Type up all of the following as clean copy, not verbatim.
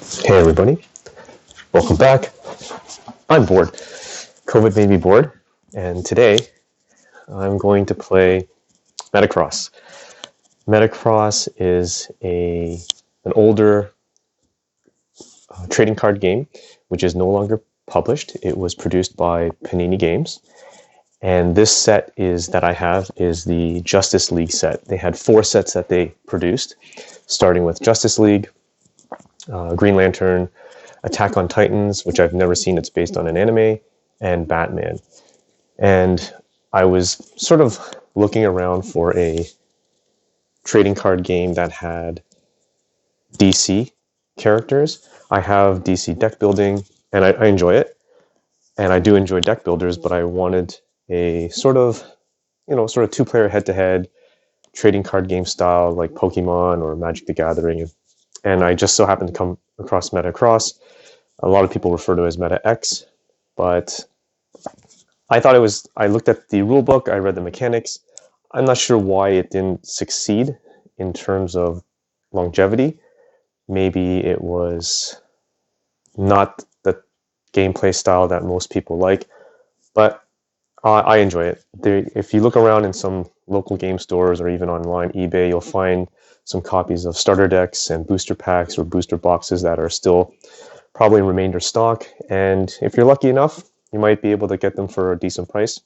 Hey everybody, welcome back. I'm bored. COVID made me bored, and today I'm going to play Metacross. Metacross is an older trading card game, which is no longer published. It was produced by Panini Games, and this set that I have is the Justice League set. They had 4 sets that they produced, starting with Justice League, Green Lantern, Attack on Titans, which I've never seen. It's based on an anime, and Batman. And I was sort of looking around for a trading card game that had DC characters. I have DC deck building, and I enjoy it. And I do enjoy deck builders, but I wanted a sort of 2-player head-to-head trading card game style like Pokemon or Magic the Gathering. And I just so happened to come across Metacross. A lot of people refer to it as MetaX, but I looked at the rulebook, I read the mechanics. I'm not sure why it didn't succeed in terms of longevity. Maybe it was not the gameplay style that most people like, but I enjoy it. If you look around in some local game stores or even online, eBay, you'll find some copies of starter decks and booster packs or booster boxes that are still probably in remainder stock. And if you're lucky enough, you might be able to get them for a decent price.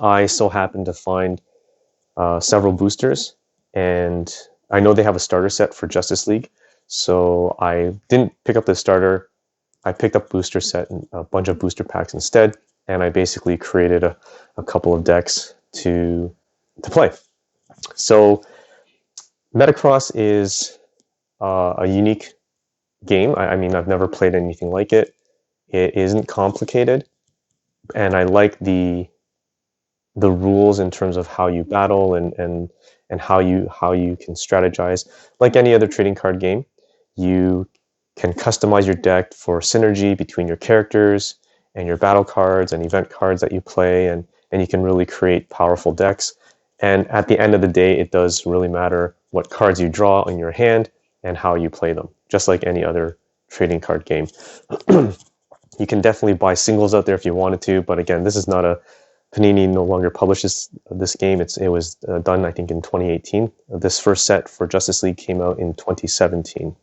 I so happened to find several boosters, and I know they have a starter set for Justice League, so I didn't pick up the starter. I picked up booster set and a bunch of booster packs instead, and I basically created a couple of decks to play. So Metacross is a unique game. I mean, I've never played anything like it. It isn't complicated, and I like the rules in terms of how you battle and how you can strategize. Like any other trading card game, you can customize your deck for synergy between your characters and your battle cards and event cards that you play, and you can really create powerful decks. And at the end of the day, it does really matter what cards you draw in your hand and how you play them, just like any other trading card game. You can definitely buy singles out there if you wanted to, but again, this is not Panini no longer publishes this game. It was done, I think, in 2018. This first set for Justice League came out in 2017.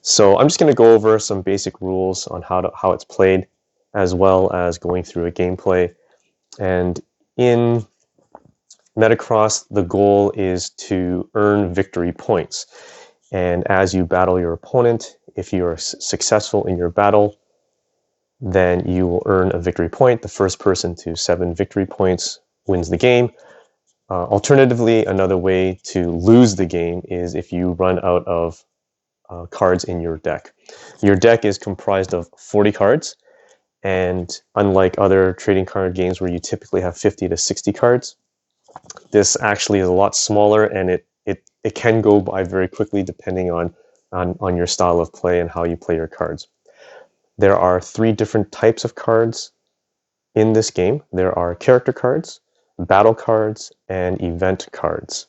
So I'm just going to go over some basic rules on how it's played, as well as going through a gameplay. And in Metacross, the goal is to earn victory points. And as you battle your opponent, if you are successful in your battle, then you will earn a victory point. The first person to 7 victory points wins the game. Alternatively, another way to lose the game is if you run out of cards in your deck. Your deck is comprised of 40 cards, and unlike other trading card games where you typically have 50 to 60 cards, this actually is a lot smaller, and it can go by very quickly depending on your style of play and how you play your cards. There are 3 different types of cards in this game. There are character cards, battle cards, and event cards,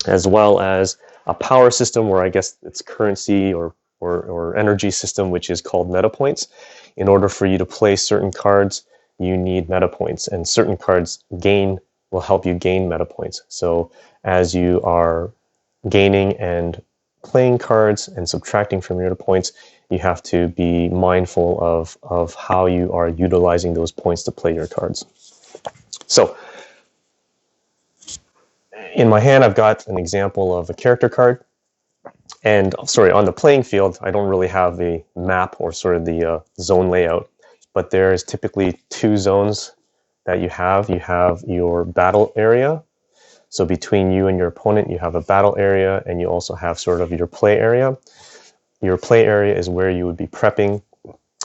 as well as a power system, where I guess it's currency or energy system, which is called meta points. In order for you to play certain cards, you need meta points, and certain cards will help you gain meta points. So as you are gaining and playing cards and subtracting from your points, you have to be mindful of how you are utilizing those points to play your cards. So in my hand, I've got an example of a character card. And on the playing field, I don't really have a map or sort of the zone layout, but there's typically 2 zones that you have. You have your battle area. So between you and your opponent, you have a battle area, and you also have sort of your play area. Your play area is where you would be prepping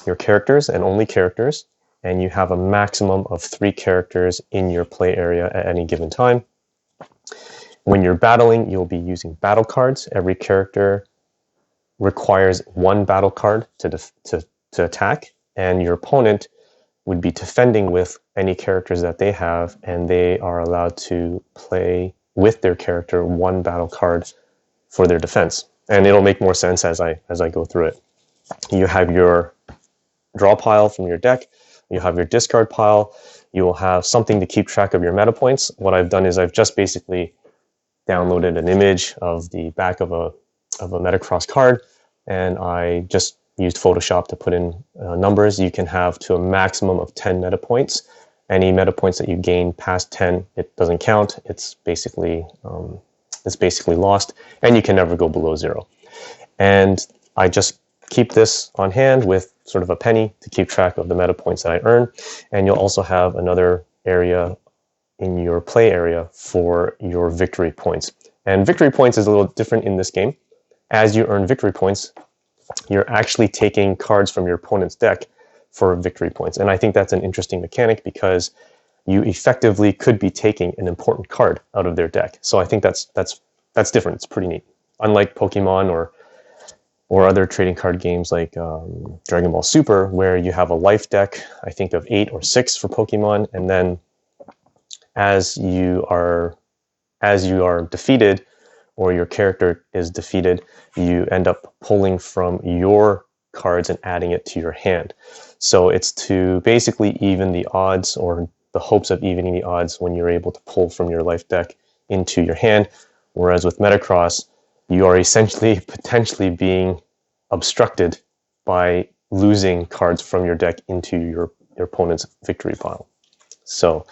your characters, and only characters, and you have a maximum of 3 characters in your play area at any given time. When you're battling, you'll be using battle cards. Every character requires 1 battle card to attack, and your opponent would be defending with any characters that they have, and they are allowed to play with their character 1 battle card for their defense. And it'll make more sense as I go through it. You have your draw pile from your deck, you have your discard pile, you will have something to keep track of your meta points. What I've done is I've just basically downloaded an image of the back of a MetaX card, and I just used Photoshop to put in numbers. You can have to a maximum of 10 meta points. Any meta points that you gain past 10, it doesn't count. It's basically lost, and you can never go below 0. And I just keep this on hand with sort of a penny to keep track of the meta points that I earn. And you'll also have another area in your play area for your victory points. And victory points is a little different in this game. As you earn victory points, you're actually taking cards from your opponent's deck for victory points. And I think that's an interesting mechanic because you effectively could be taking an important card out of their deck. So I think that's different. It's pretty neat. Unlike Pokemon or other trading card games like Dragon Ball Super, where you have a life deck, I think of 8 or 6 for Pokemon, and then as you are defeated, or your character is defeated, you end up pulling from your cards and adding it to your hand. So it's to basically even the odds, or the hopes of evening the odds, when you're able to pull from your life deck into your hand. Whereas with Metacross, you are essentially potentially being obstructed by losing cards from your deck into your opponent's victory pile. So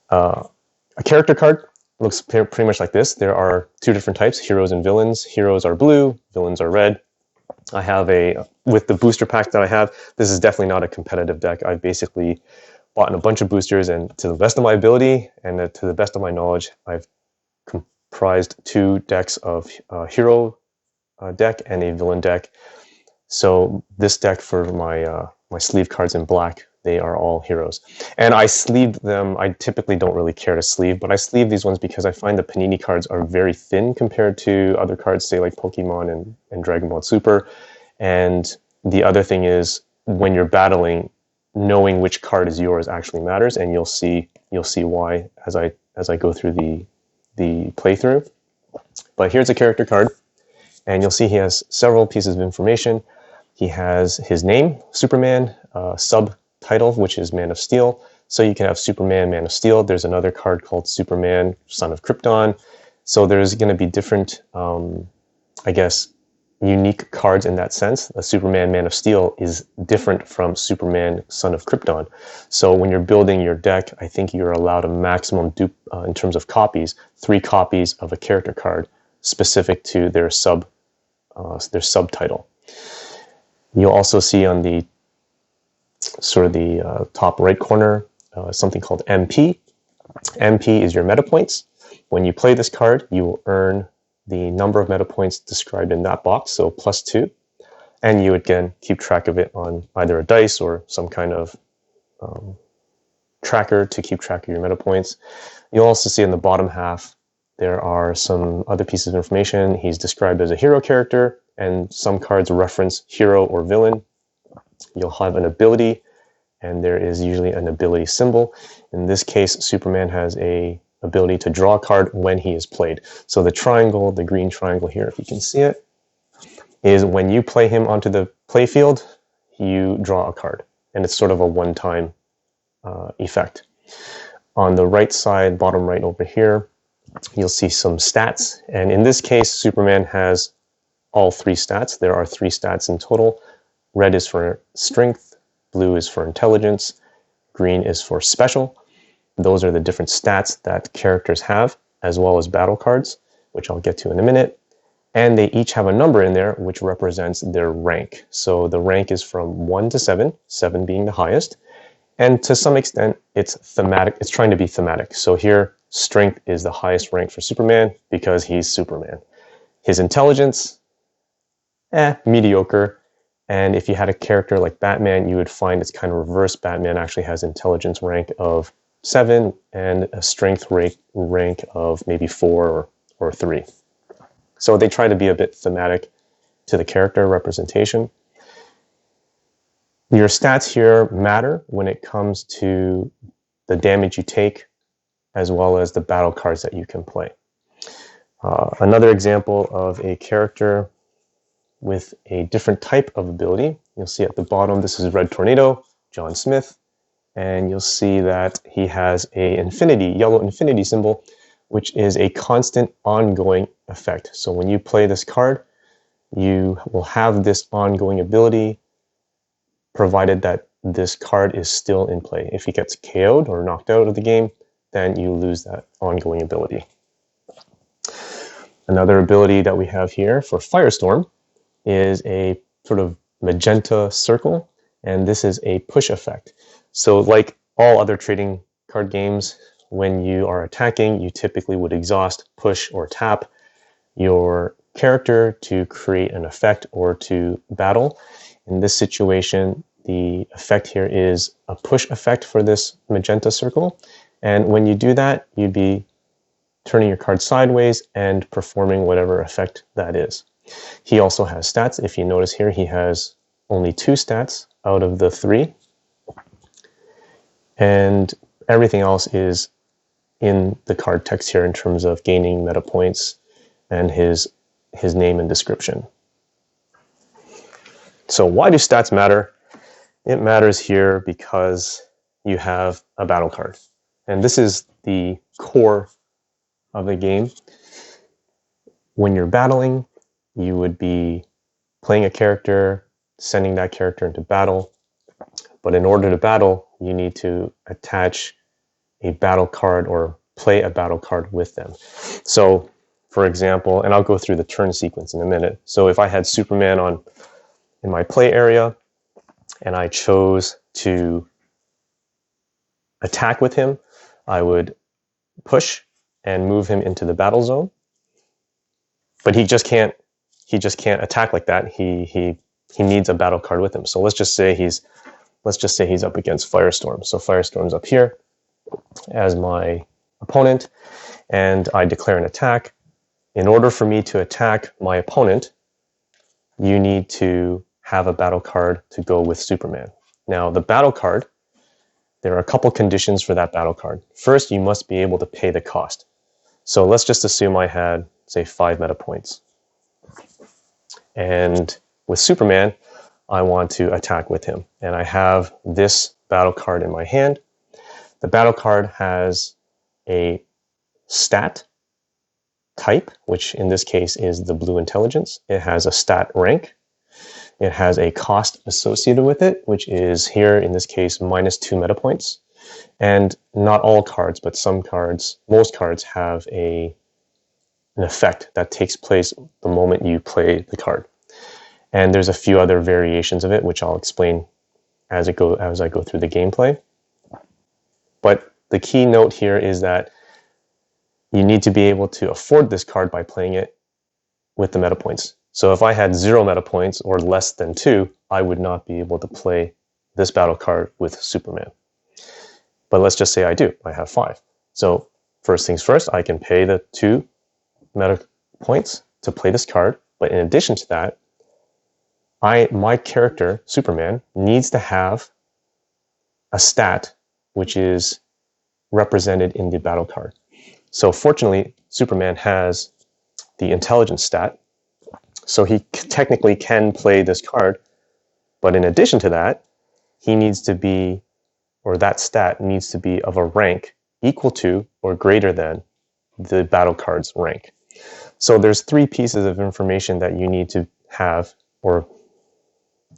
a character card looks pretty much like this. There are 2 different types, heroes and villains. Heroes are blue, villains are red. I have with the booster pack that I have, this is definitely not a competitive deck. I've basically bought a bunch of boosters, and to the best of my ability and to the best of my knowledge, I've comprised 2 decks of hero deck and a villain deck. So this deck for my sleeve cards in black, they are all heroes. And I sleeved them. I typically don't really care to sleeve, but I sleeve these ones because I find the Panini cards are very thin compared to other cards, say like Pokemon and Dragon Ball Super. And the other thing is, when you're battling, knowing which card is yours actually matters, and you'll see why as I go through the playthrough. But here's a character card, and you'll see he has several pieces of information. He has his name, Superman, subtitle, which is Man of Steel. So you can have Superman, Man of Steel. There's another card called Superman, Son of Krypton. So there's going to be different, I guess, unique cards in that sense. A Superman, Man of Steel is different from Superman, Son of Krypton. So when you're building your deck, I think you're allowed a maximum in terms of copies, 3 copies of a character card specific to their subtitle. You'll also see on the top right corner something called MP. MP is your meta points. When you play this card, you will earn the number of meta points described in that box, so +2. And you again keep track of it on either a dice or some kind of tracker to keep track of your meta points. You'll also see in the bottom half there are some other pieces of information. He's described as a hero character, and some cards reference hero or villain. You'll have an ability, and there is usually an ability symbol. In this case, Superman has a ability to draw a card when he is played. So the triangle, the green triangle here, if you can see it, is when you play him onto the playfield, you draw a card. And it's sort of a one-time effect. On the right side, bottom right over here, you'll see some stats. And in this case, Superman has all 3 stats. There are 3 stats in total. Red is for strength, blue is for intelligence, green is for special. Those are the different stats that characters have, as well as battle cards, which I'll get to in a minute. And they each have a number in there which represents their rank. So the rank is from 1 to 7, 7 being the highest. And to some extent, it's thematic. It's trying to be thematic. So here, strength is the highest rank for Superman because he's Superman. His intelligence, mediocre. And if you had a character like Batman, you would find it's kind of reverse. Batman actually has intelligence rank of 7 and a strength rank of maybe 4 or 3. So they try to be a bit thematic to the character representation. Your stats here matter when it comes to the damage you take, as well as the battle cards that you can play. Another example of a character with a different type of ability. You'll see at the bottom, this is Red Tornado, John Smith, and you'll see that he has a yellow infinity symbol, which is a constant ongoing effect. So when you play this card, you will have this ongoing ability provided that this card is still in play. If he gets KO'd or knocked out of the game, then you lose that ongoing ability. Another ability that we have here for Firestorm is a sort of magenta circle, and this is a push effect. So like all other trading card games, when you are attacking, you typically would exhaust, push, or tap your character to create an effect or to battle. In this situation, the effect here is a push effect for this magenta circle. And when you do that, you'd be turning your card sideways and performing whatever effect that is. He also has stats. If you notice here, he has only 2 stats out of the 3. And everything else is in the card text here in terms of gaining meta points and his name and description. So why do stats matter? It matters here because you have a battle card. And this is the core of the game. When you're battling, you would be playing a character, sending that character into battle. But in order to battle, you need to attach a battle card or play a battle card with them. So, for example, and I'll go through the turn sequence in a minute. So if I had Superman in my play area, and I chose to attack with him, I would push and move him into the battle zone. But he just can't attack like that. He needs a battle card with him. So let's just say he's up against Firestorm. So Firestorm's up here as my opponent, and I declare an attack. In order for me to attack my opponent, you need to have a battle card to go with Superman. Now, the battle card, there are a couple conditions for that battle card. First, you must be able to pay the cost. So let's just assume I had, say, 5 meta points. And with Superman, I want to attack with him. And I have this battle card in my hand. The battle card has a stat type, which in this case is the blue intelligence. It has a stat rank. It has a cost associated with it, which is here, in this case, -2 meta points. And not all cards, but most cards have an effect that takes place the moment you play the card. And there's a few other variations of it, which I'll explain as I go through the gameplay. But the key note here is that you need to be able to afford this card by playing it with the meta points. So if I had 0 meta points or less than 2, I would not be able to play this battle card with Superman. But let's just say I do. I have 5. So first things first, I can pay the 2 meta points to play this card. But in addition to that, my character, Superman, needs to have a stat which is represented in the battle card. So fortunately, Superman has the intelligence stat, so he technically can play this card. But in addition to that, that stat needs to be of a rank equal to or greater than the battle card's rank. So there's 3 pieces of information that you need to have, or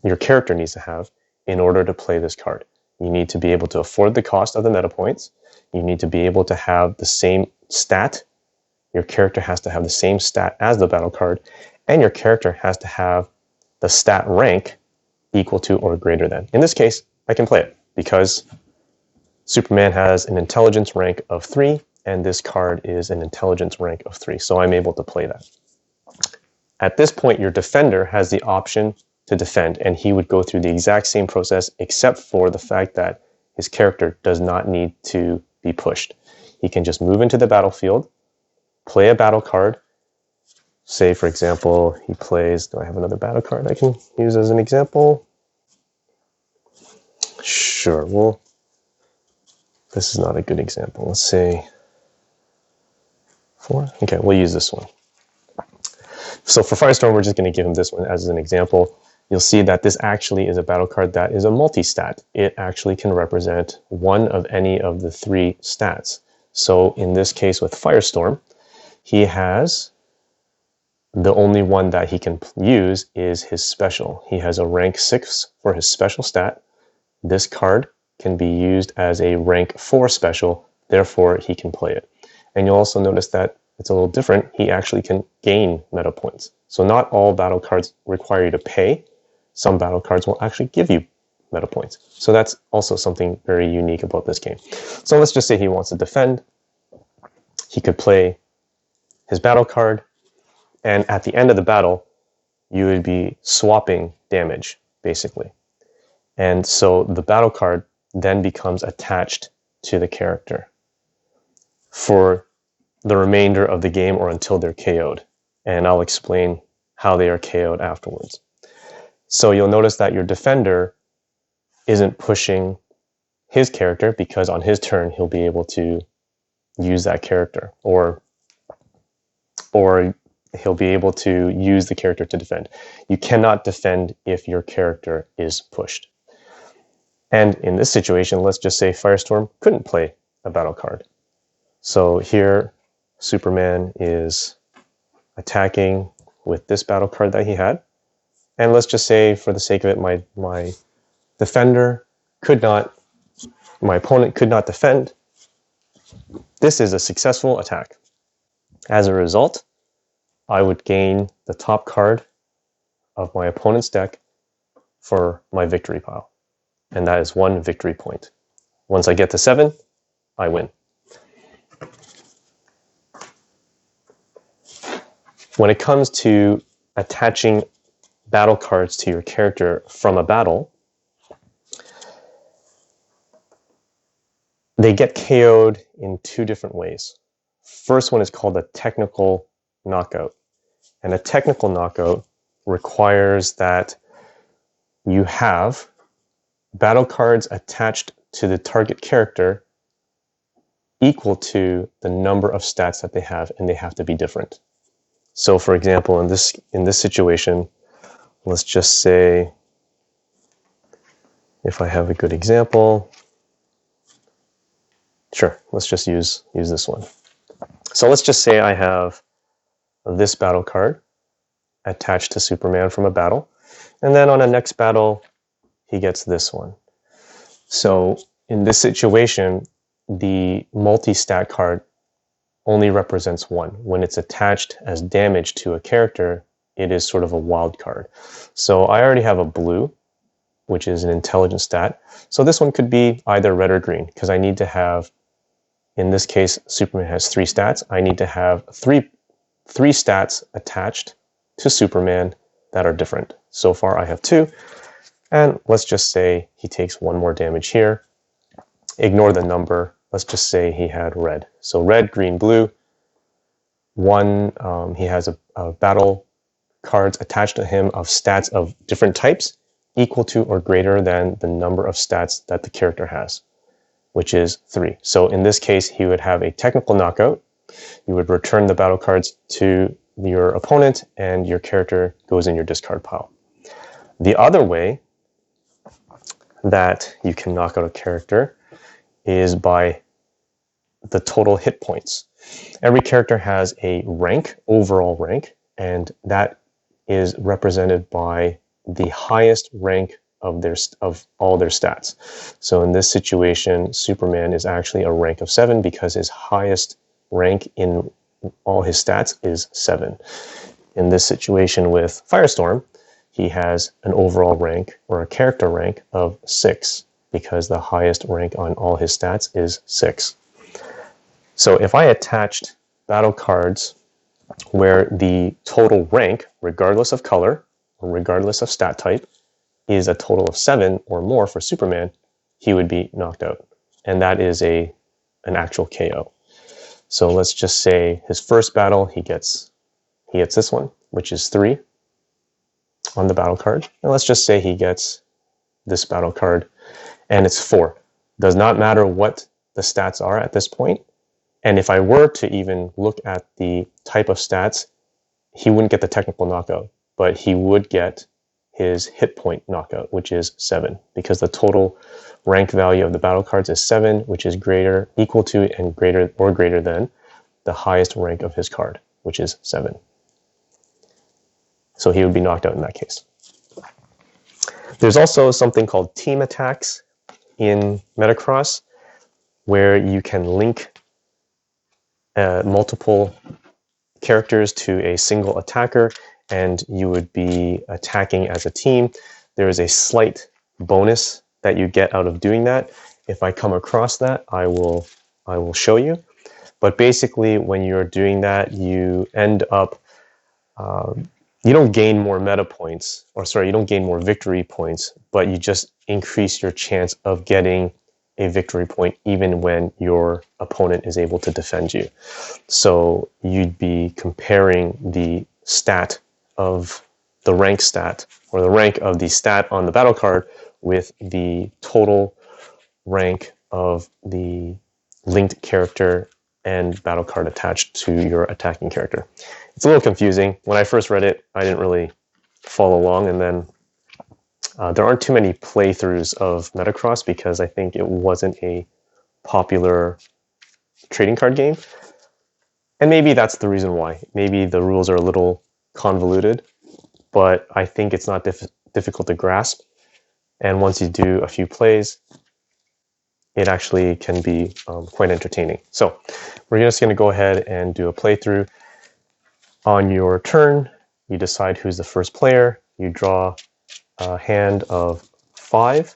your character needs to have, in order to play this card. You need to be able to afford the cost of the meta points. You need to be able to have the same stat. Your character has to have the same stat as the battle card, and your character has to have the stat rank equal to or greater than. In this case, I can play it because Superman has an intelligence rank of 3, and this card is an intelligence rank of 3, so I'm able to play that. At this point, your defender has the option to defend, and he would go through the exact same process, except for the fact that his character does not need to be pushed. He can just move into the battlefield, play a battle card. Say, for example, he plays, do I have another battle card I can use as an example? Sure, well, this is not a good example. Let's say 4. Okay, we'll use this one. So for Firestorm, we're just going to give him this one as an example. You'll see that this actually is a battle card that is a multi-stat. It actually can represent one of any of the 3 stats. So in this case with Firestorm, he has the only one that he can use is his special. He has a rank 6 for his special stat. This card can be used as a rank 4 special, therefore he can play it. And you'll also notice that it's a little different. He actually can gain meta points. So not all battle cards require you to pay. Some battle cards will actually give you meta points. So that's also something very unique about this game. So let's just say he wants to defend. He could play his battle card, and at the end of the battle, you would be swapping damage, basically. And so the battle card then becomes attached to the character for the remainder of the game or until they're KO'd. And I'll explain how they are KO'd afterwards. So you'll notice that your defender isn't pushing his character because on his turn he'll be able to use that character, or he'll be able to use the character to defend. You cannot defend if your character is pushed. And in this situation, let's just say Firestorm couldn't play a battle card. So here, Superman is attacking with this battle card that he had. And let's just say, for the sake of it, my defender could not, my opponent could not defend. This is a successful attack. As a result, I would gain the top card of my opponent's deck for my victory pile. And that is 1 victory point. Once I get to 7, I win. When it comes to attaching battle cards to your character from a battle, they get KO'd in 2 different ways. First one is called a technical knockout. And a technical knockout requires that you have battle cards attached to the target character equal to the number of stats that they have, and they have to be different. So for example, in this situation, let's just say, if I have a good example, sure, let's just use this one. So let's just say I have this battle card attached to Superman from a battle, and then on a next battle, he gets this one. So in this situation, the multi-stat card only represents 1. When it's attached as damage to a character, it is sort of a wild card. So I already have a blue, which is an intelligence stat. So this one could be either red or green, because I need to have, in this case, Superman has 3 stats. I need to have three stats attached to Superman that are different. So far I have 2. And let's just say he takes 1 more damage here. Ignore the number. Let's just say he had red. So red, green, blue. 1, he has a battle cards attached to him of stats of different types equal to or greater than the number of stats that the character has, which is 3. So in this case, he would have a technical knockout. You would return the battle cards to your opponent, and your character goes in your discard pile. The other way that you can knock out a character is by the total hit points. Every character has a rank, overall rank, and that is represented by the highest rank of all their stats. So in this situation, Superman is actually a rank of 7 because his highest rank in all his stats is 7. In this situation with Firestorm, he has an overall rank or a character rank of 6 because the highest rank on all his stats is 6. So if I attached battle cards where the total rank, regardless of color or regardless of stat type, is a total of 7 or more for Superman, he would be knocked out. And that is an actual KO. So let's just say his first battle, he gets this one, which is 3 on the battle card. And let's just say he gets this battle card, and it's 4. Does not matter what the stats are at this point. And if I were to even look at the type of stats, he wouldn't get the technical knockout, but he would get his hit point knockout, which is 7, because the total rank value of the battle cards is 7, which is equal to and greater than the highest rank of his card, which is 7. So he would be knocked out in that case. There's also something called team attacks in Metacross, where you can link multiple characters to a single attacker, and you would be attacking as a team. There is a slight bonus that you get out of doing that. If I come across that, I will show you. But basically, when you're doing that, you end up you don't gain more meta points, or sorry, you don't gain more victory points, but you just increase your chance of getting a victory point even when your opponent is able to defend you. So you'd be comparing the stat of the rank stat, or the rank of the stat on the battle card, with the total rank of the linked character and battle card attached to your attacking character. It's a little confusing. When I first read it, I didn't really follow along, and then there aren't too many playthroughs of Metacross because I think it wasn't a popular trading card game. And maybe that's the reason why. Maybe the rules are a little convoluted, but I think it's not difficult to grasp. And once you do a few plays, it actually can be quite entertaining. So we're just going to go ahead and do a playthrough. On your turn, you decide who's the first player. You draw a hand of 5.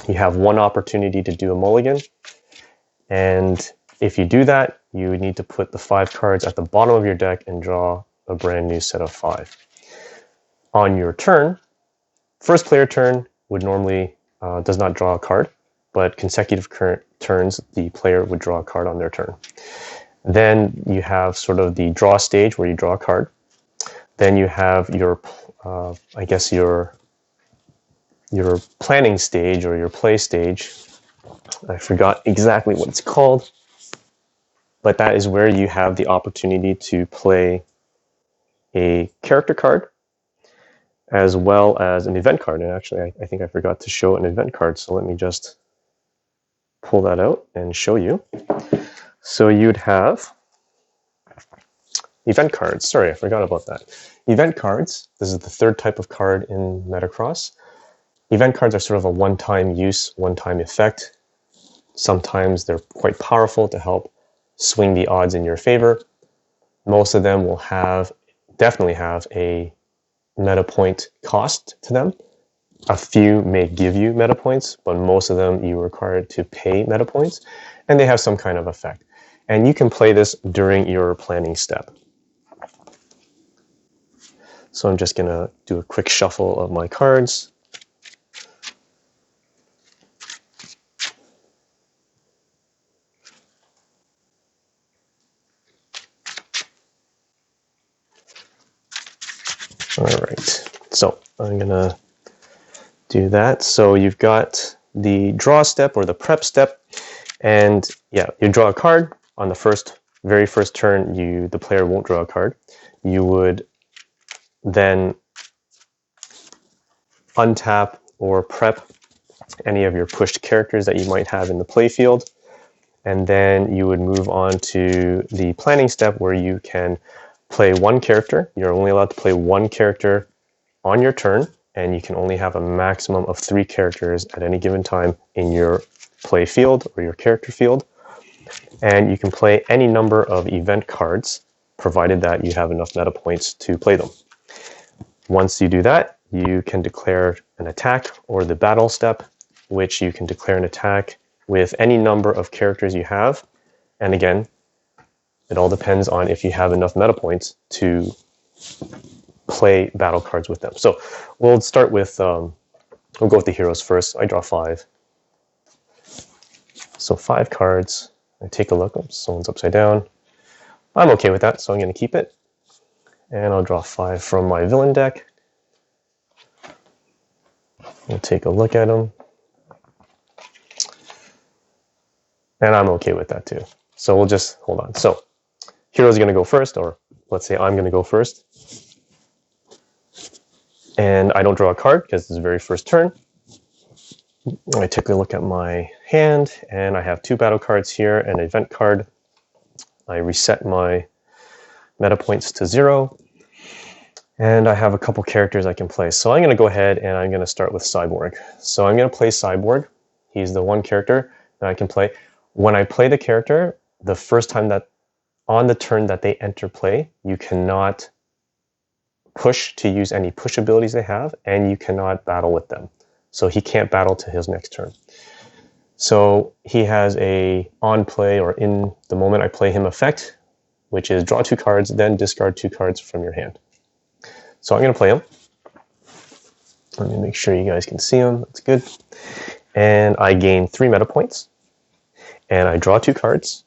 You have 1 opportunity to do a mulligan. And if you do that, you need to put the 5 cards at the bottom of your deck and draw a brand new set of 5. On your turn, first player turn would normally does not draw a card, but consecutive turns, the player would draw a card on their turn. Then you have sort of the draw stage where you draw a card. Then you have your, I guess your planning stage or your play stage. I forgot exactly what it's called, but that is where you have the opportunity to play a character card as well as an event card. And actually, I think I forgot to show an event card, so let me just pull that out and show you. So you'd have event cards. Sorry, I forgot about that. Event cards, this is the third type of card in Metacross. Event cards are sort of a one-time use, one-time effect. Sometimes they're quite powerful to help swing the odds in your favor. Most of them will definitely have a meta point cost to them. A few may give you meta points, but most of them you're required to pay meta points, and they have some kind of effect. And you can play this during your planning step. So I'm just going to do a quick shuffle of my cards. All right, so I'm going to do that. So you've got the draw step or the prep step, and yeah, you draw a card. On the very first turn, the player won't draw a card. You would then untap or prep any of your pushed characters that you might have in the play field, and then you would move on to the planning step where you can play 1 character. You're only allowed to play 1 character on your turn, and you can only have a maximum of 3 characters at any given time in your play field or your character field. And you can play any number of event cards, provided that you have enough meta points to play them. Once you do that, you can declare an attack or the battle step, which you can declare an attack with any number of characters you have. And again, it all depends on if you have enough meta points to play battle cards with them. So we'll start with, we'll go with the heroes first. I draw 5. So 5 cards. I take a look. Oh, someone's upside down. I'm okay with that, so I'm going to keep it. And I'll draw 5 from my villain deck. We'll take a look at them. And I'm okay with that too. So we'll just hold on. So heroes are going to go first, or let's say I'm going to go first, and I don't draw a card because it's the very first turn. I take a look at my hand, and I have 2 battle cards here and an event card. I reset my meta points to 0, and I have a couple characters I can play. So I'm going to go ahead and I'm going to start with Cyborg. So I'm going to play Cyborg. He's the one character that I can play. When I play the character, the first time that on the turn that they enter play, you cannot push to use any push abilities they have, and you cannot battle with them. So he can't battle to his next turn. So he has a on play or in the moment I play him effect, which is draw 2 cards, then discard 2 cards from your hand. So I'm going to play him. Let me make sure you guys can see him. That's good. And I gain 3 meta points. And I draw 2 cards.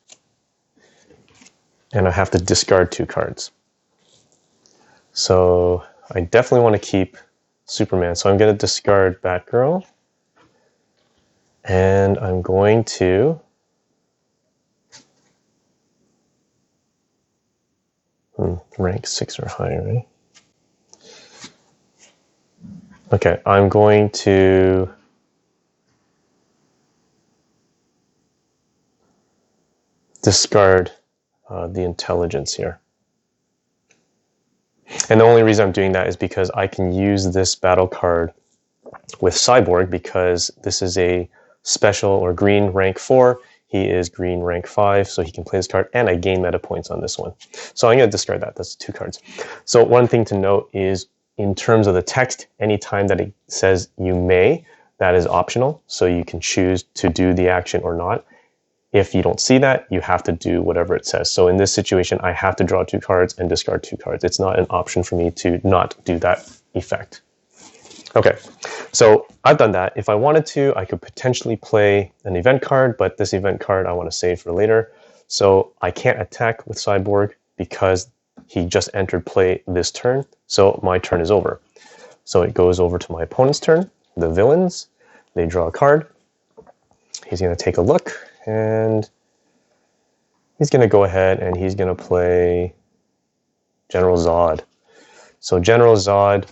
And I have to discard 2 cards. So I definitely want to keep Superman. So I'm going to discard Batgirl. And I'm going to rank 6 or higher, right? Okay, I'm going to discard the intelligence here. And the only reason I'm doing that is because I can use this battle card with Cyborg because this is a special or green rank 4. He is green rank 5, so he can play this card, and I gain meta points on this one. So I'm going to discard that. That's 2 cards. So one thing to note is in terms of the text, anytime that it says you may, that is optional. So you can choose to do the action or not. If you don't see that, you have to do whatever it says. So in this situation, I have to draw 2 cards and discard 2 cards. It's not an option for me to not do that effect. Okay, so I've done that. If I wanted to, I could potentially play an event card, but this event card I want to save for later. So I can't attack with Cyborg because he just entered play this turn. So my turn is over. So it goes over to my opponent's turn, the villains. They draw a card. He's going to take a look, and he's going to go ahead and he's going to play General Zod. So General Zod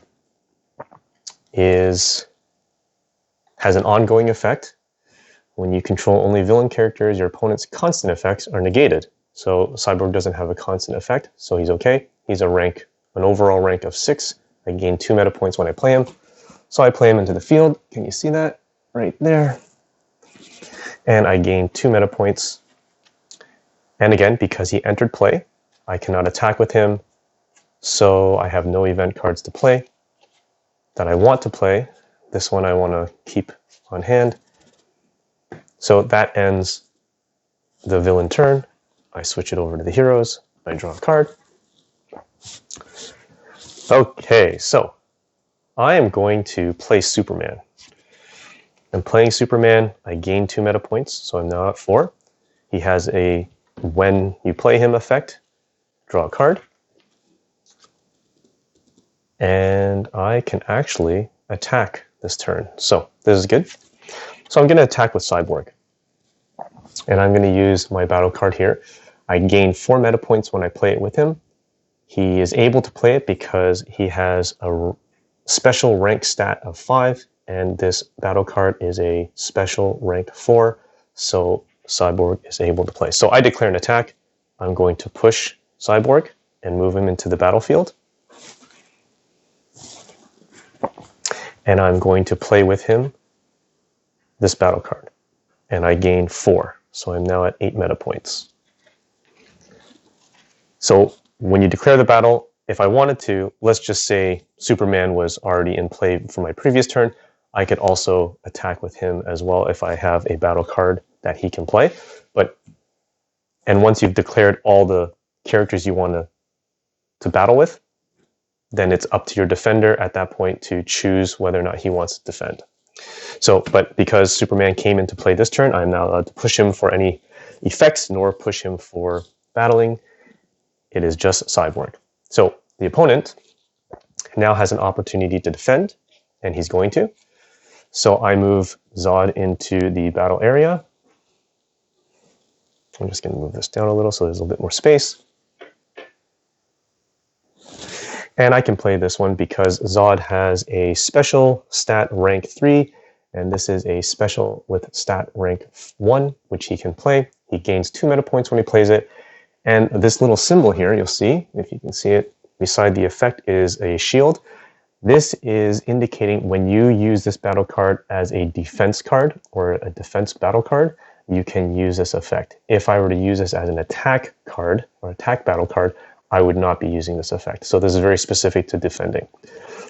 has an ongoing effect. When you control only villain characters, your opponent's constant effects are negated. So Cyborg doesn't have a constant effect, so he's okay. He's an overall rank of 6. I gain 2 meta points when I play him. So I play him into the field. Can you see that? Right there. And I gain 2 meta points. And again, because he entered play, I cannot attack with him. So I have no event cards to play that I want to play. This one I want to keep on hand. So that ends the villain turn. I switch it over to the heroes. I draw a card. Okay, so I am going to play Superman. I'm playing Superman. I gain 2 meta points, so I'm now at 4. He has a when you play him effect. Draw a card. And I can actually attack this turn. So this is good. So I'm going to attack with Cyborg. And I'm going to use my battle card here. I gain 4 meta points when I play it with him. He is able to play it because he has a special rank stat of 5, and this battle card is a special rank 4, so Cyborg is able to play. So I declare an attack. I'm going to push Cyborg and move him into the battlefield. And I'm going to play with him this battle card. And I gain 4. So I'm now at 8 meta points. So when you declare the battle, if I wanted to, let's just say Superman was already in play for my previous turn, I could also attack with him as well if I have a battle card that he can play. And once you've declared all the characters you want to battle with, then it's up to your defender at that point to choose whether or not he wants to defend. So, but because Superman came into play this turn, I'm now allowed to push him for any effects, nor push him for battling. It is just Cyborg. So the opponent now has an opportunity to defend, and he's going to. So I move Zod into the battle area. I'm just going to move this down a little so there's a little bit more space. And I can play this one because Zod has a special stat rank 3, and this is a special with stat rank 1, which he can play. He gains 2 meta points when he plays it. And this little symbol here, you'll see, if you can see it, beside the effect is a shield. This is indicating when you use this battle card as a defense card or a defense battle card, you can use this effect. If I were to use this as an attack card or attack battle card, I would not be using this effect. So this is very specific to defending.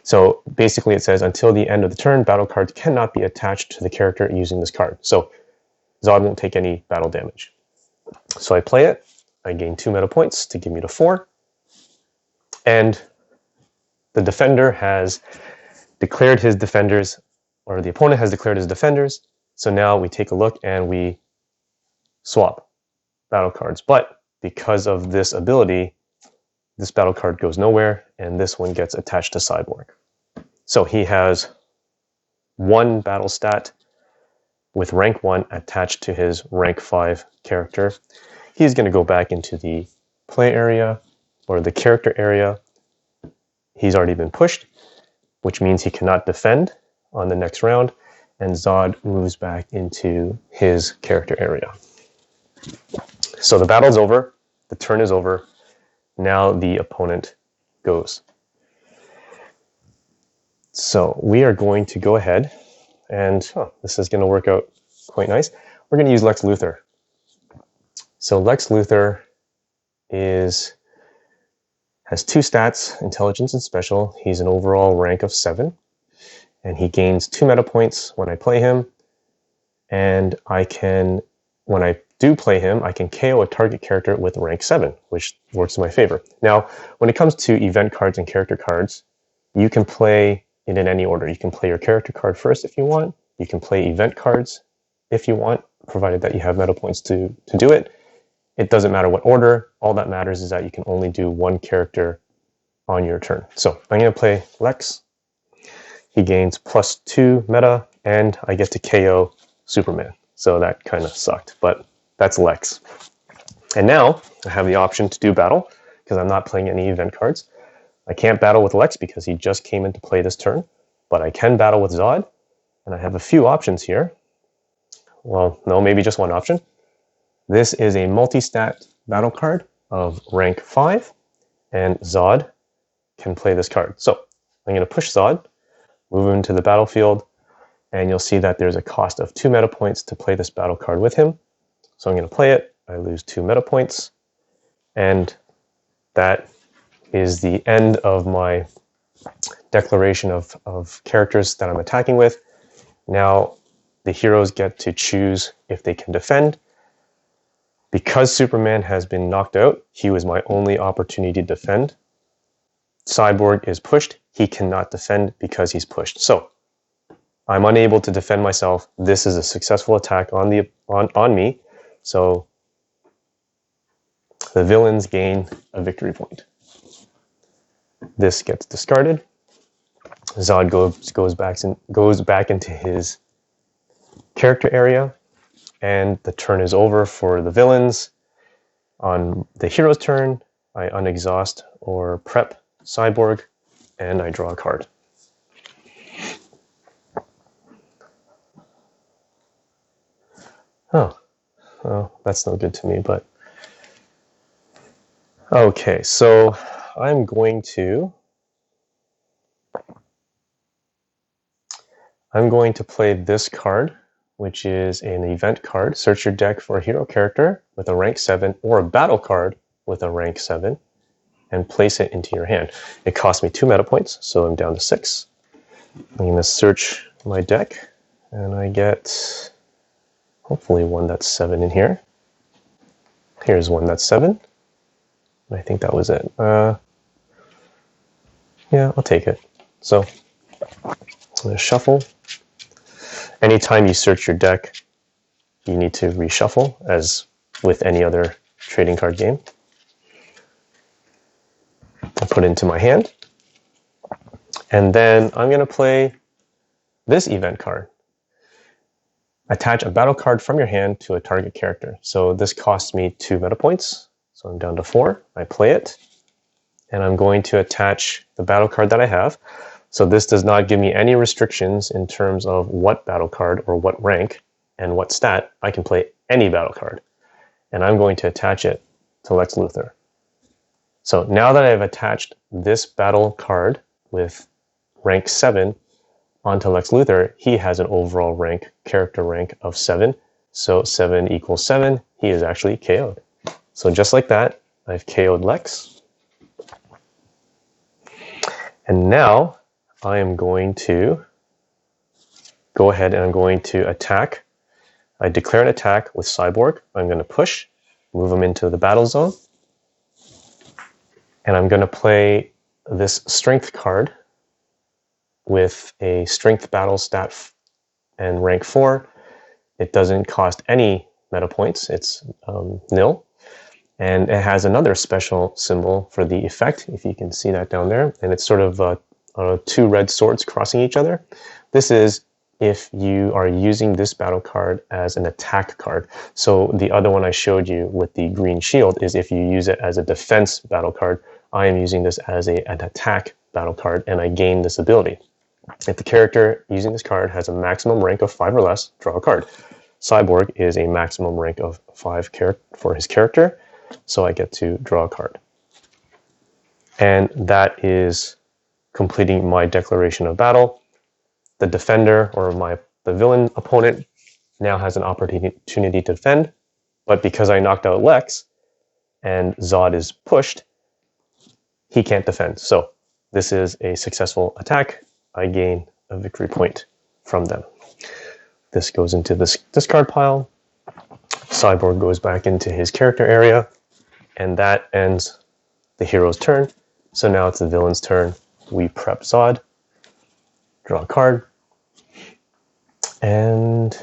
So basically it says until the end of the turn, battle cards cannot be attached to the character using this card. So Zod won't take any battle damage. So I play it. I gain 2 meta points to give me to 4. And the defender has declared his defenders, or the opponent has declared his defenders. So now we take a look and we swap battle cards. But because of this ability, this battle card goes nowhere, and this one gets attached to Cyborg. So he has 1 battle stat with rank 1 attached to his rank 5 character. He's going to go back into the play area, or the character area. He's already been pushed, which means he cannot defend on the next round, and Zod moves back into his character area. So the battle's over, the turn is over. Now the opponent goes. So we are going to go ahead, and this is going to work out quite nice. We're going to use Lex Luthor. So Lex Luthor has 2 stats, intelligence and special. He's an overall rank of 7, and he gains 2 meta points when I play him. And when I do play him, I can KO a target character with rank 7, which works in my favor. Now, when it comes to event cards and character cards, you can play it in any order. You can play your character card first if you want. You can play event cards if you want, provided that you have meta points to do it. It doesn't matter what order. All that matters is that you can only do 1 character on your turn. So I'm going to play Lex. He gains +2 meta, and I get to KO Superman. So that kind of sucked, but that's Lex. And now I have the option to do battle because I'm not playing any event cards. I can't battle with Lex because he just came into play this turn, but I can battle with Zod, and I have a few options here. Well, no, maybe just one option. This is a multi-stat battle card of rank 5, and Zod can play this card. So I'm going to push Zod, move him into the battlefield, and you'll see that there's a cost of 2 meta points to play this battle card with him. So I'm going to play it. I lose 2 meta points, and that is the end of my declaration of characters that I'm attacking with. Now the heroes get to choose if they can defend. Because Superman has been knocked out, he was my only opportunity to defend. Cyborg is pushed. He cannot defend because he's pushed. So I'm unable to defend myself. This is a successful attack on me. So the villains gain a victory point. This gets discarded. Zod goes back into his character area, and the turn is over for the villains. On the hero's turn, I unexhaust or prep Cyborg, and I draw a card. Oh, well, that's no good to me, but... Okay, so I'm going to play this card, which is an event card. Search your deck for a hero character with a rank 7 or a battle card with a rank 7 and place it into your hand. It costs me 2 meta points, so I'm down to 6. I'm going to search my deck, and I get hopefully one that's 7 in here. Here's one that's 7. I think that was it. Yeah, I'll take it. So I'm going to shuffle. Anytime you search your deck, you need to reshuffle, as with any other trading card game. I'll put it into my hand. And then I'm going to play this event card. Attach a battle card from your hand to a target character. So this costs me 2 meta points. So I'm down to 4. I play it. and I'm going to attach the battle card that I have. So this does not give me any restrictions in terms of what battle card or what rank and what stat. I can play any battle card, and I'm going to attach it to Lex Luthor. So now that I've attached this battle card with rank 7 onto Lex Luthor, he has an overall rank, character rank of 7. So 7 equals 7, he is actually KO'd. So just like that, I've KO'd Lex. And now I am going to go ahead and I'm going to attack. I declare an attack with Cyborg. I'm going to push, move him into the battle zone. And I'm going to play this strength card with a strength battle stat and rank 4. It doesn't cost any meta points. It's nil. And it has another special symbol for the effect, if you can see that down there. And it's sort of two red swords crossing each other. This is if you are using this battle card as an attack card. So the other one I showed you with the green shield is if you use it as a defense battle card. I am using this as an attack battle card, and I gain this ability. If the character using this card has a maximum rank of 5 or less, draw a card. Cyborg is a maximum rank of 5 for his character, so I get to draw a card. And that is completing my declaration of battle. The defender, or the villain opponent, now has an opportunity to defend, but because I knocked out Lex and Zod is pushed, he can't defend. So this is a successful attack. I gain a victory point from them. This goes into this discard pile. Cyborg goes back into his character area, and that ends the hero's turn. So now it's the villain's turn. We prep Zod, draw a card, and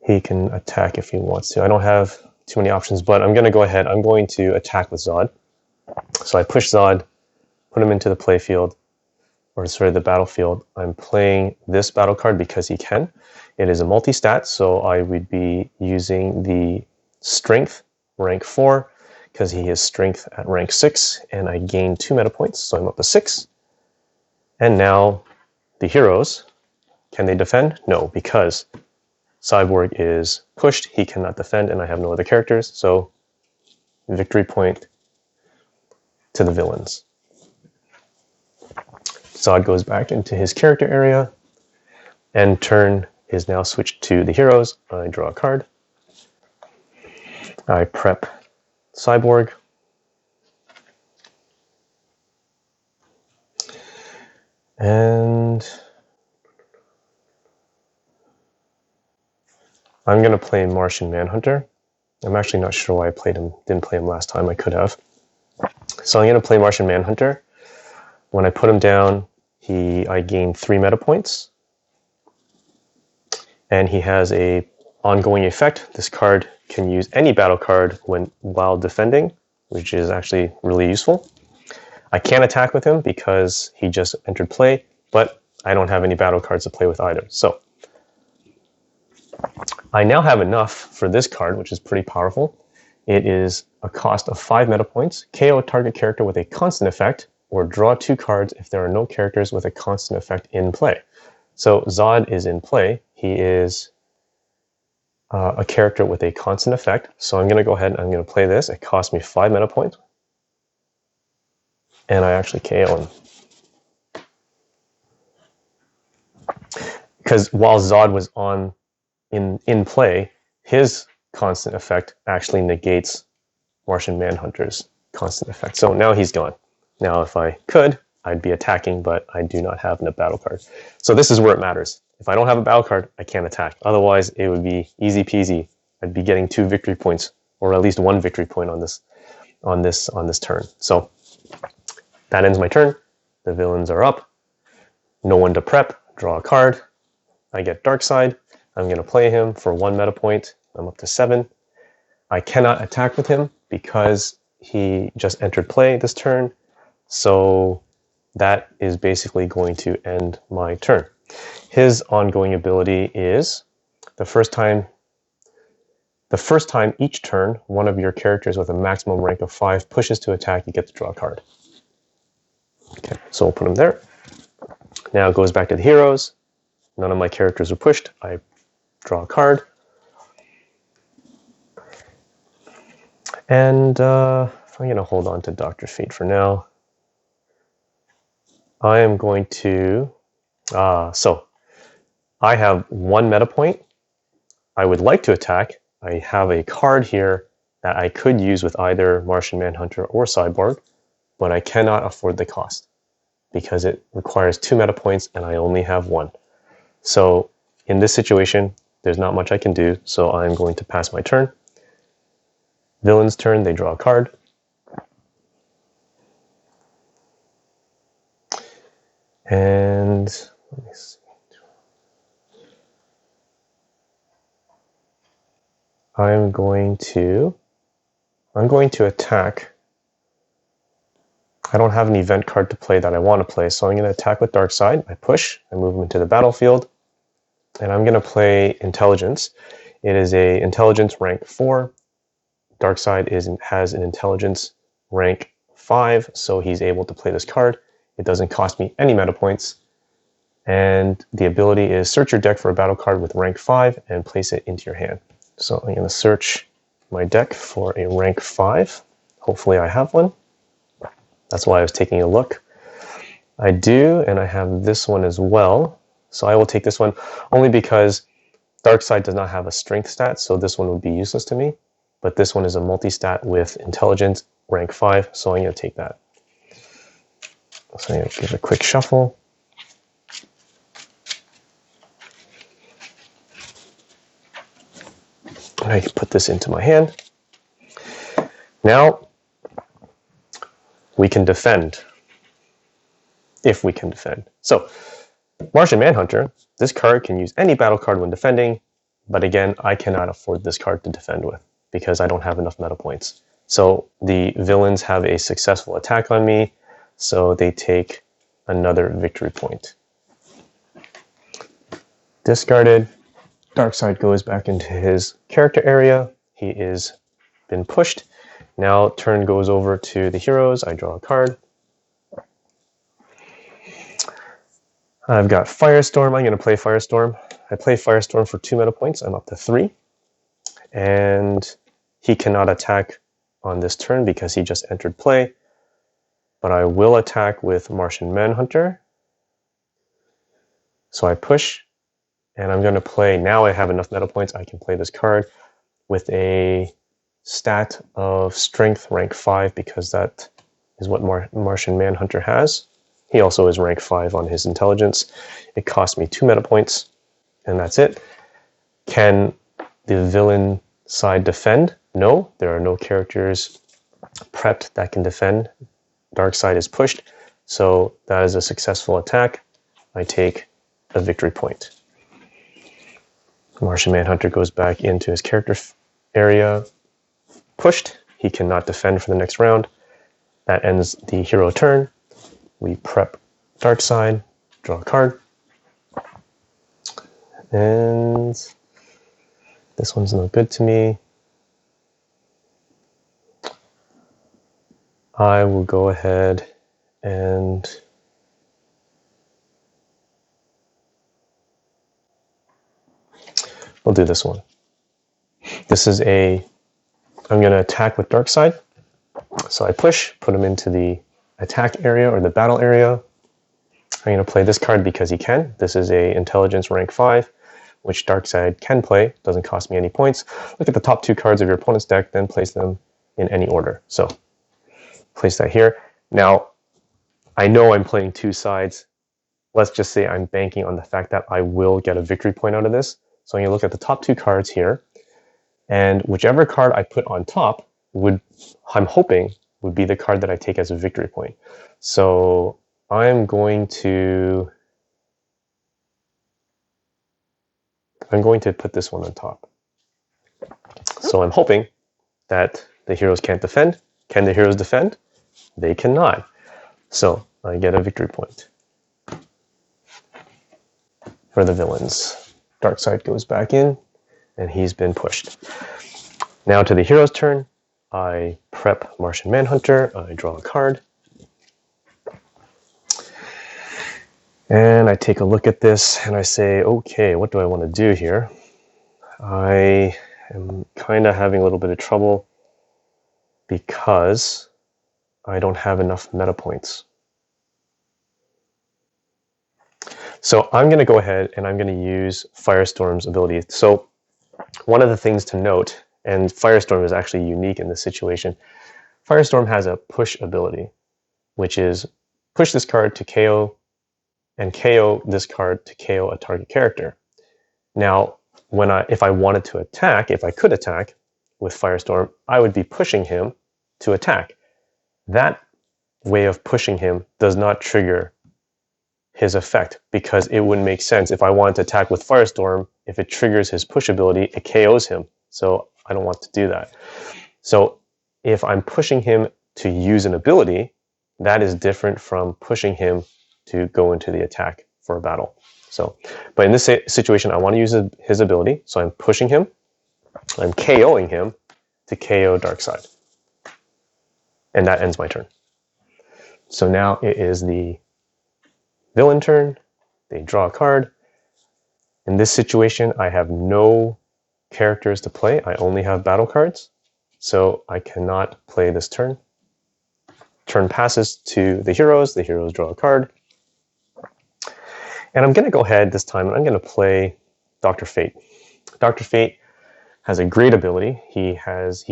he can attack if he wants to. I don't have too many options, but I'm going to go ahead. I'm going to attack with Zod. So I push Zod, put him into the playfield, or sorry, the battlefield. I'm playing this battle card because he can. It is a multi-stat, so I would be using the strength rank 4 because he is strength at rank 6, and I gain 2 meta points, so I'm up to 6. And now the heroes, can they defend? No, because Cyborg is pushed, he cannot defend, and I have no other characters, so victory point to the villains. Zod goes back into his character area, and turn is now switched to the heroes. I draw a card. I prep Cyborg. And I'm going to play Martian Manhunter. I'm actually not sure why I didn't play him last time. I could have. So I'm going to play Martian Manhunter. When I put him down, I gain 3 meta points. And he has a ongoing effect. This card can use any battle card while defending, which is actually really useful. I can't attack with him because he just entered play, but I don't have any battle cards to play with either. So I now have enough for this card, which is pretty powerful. It is a cost of 5 meta points, KO a target character with a constant effect, or draw 2 cards if there are no characters with a constant effect in play. So Zod is in play. He is a character with a constant effect. So I'm going to go ahead and I'm going to play this. It cost me 5 meta points. And I actually KO him. Because while Zod was in play, his constant effect actually negates Martian Manhunter's constant effect. So now he's gone. Now if I could, I'd be attacking, but I do not have a battle card. So this is where it matters. If I don't have a battle card, I can't attack. Otherwise, it would be easy peasy. I'd be getting 2 victory points, or at least 1 victory point on this turn. So that ends my turn. The villains are up. No one to prep. Draw a card. I get Darkseid. I'm going to play him for 1 meta point. I'm up to 7. I cannot attack with him because he just entered play this turn. So that is basically going to end my turn. His ongoing ability is the first time The first time each turn, one of your characters with a maximum rank of 5 pushes to attack, you get to draw a card. Okay, so we'll put them there. Now it goes back to the heroes. None of my characters are pushed. I draw a card. And I'm going to hold on to Dr. Fate for now. I am going to... so I have 1 meta point. I would like to attack. I have a card here that I could use with either Martian Manhunter or Cyborg, but I cannot afford the cost because it requires 2 meta points and I only have 1. So in this situation, there's not much I can do, so I'm going to pass my turn. Villain's turn, they draw a card. And let me see. I'm going to attack. I don't have an event card to play that I want to play, so I'm going to attack with Darkside. I push, I move him into the battlefield, and I'm going to play Intelligence. It is a Intelligence rank 4. Darkside has an Intelligence rank 5, so he's able to play this card. It doesn't cost me any meta points. And the ability is search your deck for a battle card with rank 5 and place it into your hand. So I'm going to search my deck for a rank 5. Hopefully I have one. That's why I was taking a look. I do, and I have this one as well. So I will take this one only because Darkside does not have a strength stat, so this one would be useless to me. But this one is a multi-stat with intelligence, rank 5, so I'm going to take that. So I'm going to give a quick shuffle. I can put this into my hand. Now, we can defend. If we can defend. So, Martian Manhunter, this card can use any battle card when defending, but again, I cannot afford this card to defend with because I don't have enough meta points. So, the villains have a successful attack on me, so they take another victory point. Discarded. Darkside goes back into his character area. He is been pushed. Now turn goes over to the heroes. I draw a card. I've got Firestorm. I'm going to play Firestorm. I play Firestorm for 2 meta points. I'm up to 3. And he cannot attack on this turn because he just entered play. But I will attack with Martian Manhunter. So I push. And I'm going to play, now I have enough meta points, I can play this card with a stat of Strength rank 5 because that is what Martian Manhunter has. He also is rank 5 on his intelligence. It costs me 2 meta points, and that's it. Can the villain side defend? No, there are no characters prepped that can defend. Darkside is pushed, so that is a successful attack. I take a victory point. Martian Manhunter goes back into his character area, pushed. He cannot defend for the next round. That ends the hero turn. We prep Darkside, draw a card. And this one's no good to me. I will go ahead and we'll do this one. This is I'm going to attack with Darkside. So I push, put him into the attack area or the battle area. I'm going to play this card because he can. This is a intelligence rank 5, which Darkside can play. Doesn't cost me any points. Look at the top 2 cards of your opponent's deck, then place them in any order. So place that here. Now, I know I'm playing 2 sides. Let's just say I'm banking on the fact that I will get a victory point out of this. So I'm going to look at the top 2 cards here, and whichever card I put on top I'm hoping, would be the card that I take as a victory point. So I'm going to put this one on top. So I'm hoping that the heroes can't defend. Can the heroes defend? They cannot. So I get a victory point for the villains. Darkside goes back in, and he's been pushed. Now to the hero's turn, I prep Martian Manhunter, I draw a card, and I take a look at this and I say, okay, what do I want to do here? I am kind of having a little bit of trouble because I don't have enough meta points. So I'm going to go ahead and I'm going to use Firestorm's ability. So one of the things to note, and Firestorm is actually unique in this situation, Firestorm has a push ability, which is push this card to KO and KO this card to KO a target character. Now, if I wanted to attack, if I could attack with Firestorm, I would be pushing him to attack. That way of pushing him does not trigger his effect, because it wouldn't make sense. If I wanted to attack with Firestorm, if it triggers his push ability, it KOs him. So I don't want to do that. So if I'm pushing him to use an ability, that is different from pushing him to go into the attack for a battle. So, but in this situation, I want to use his ability. So I'm pushing him, I'm KOing him to KO Darkseid. And that ends my turn. So now it is the villain turn. They draw a card. In this situation, I have no characters to play. I only have battle cards. So I cannot play this turn. Turn passes to the heroes. The heroes draw a card. And I'm going to go ahead this time and I'm going to play Dr. Fate. Dr. Fate has a great ability. He